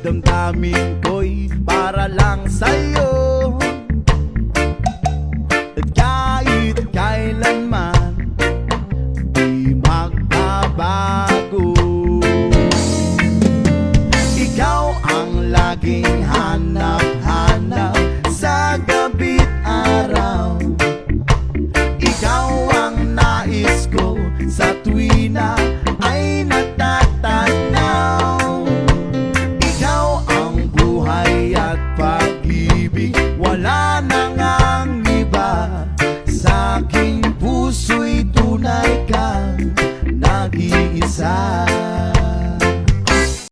damdamin ko'y para lang sa'yo. At kahit kailanman di magbabago. Ikaw ang laging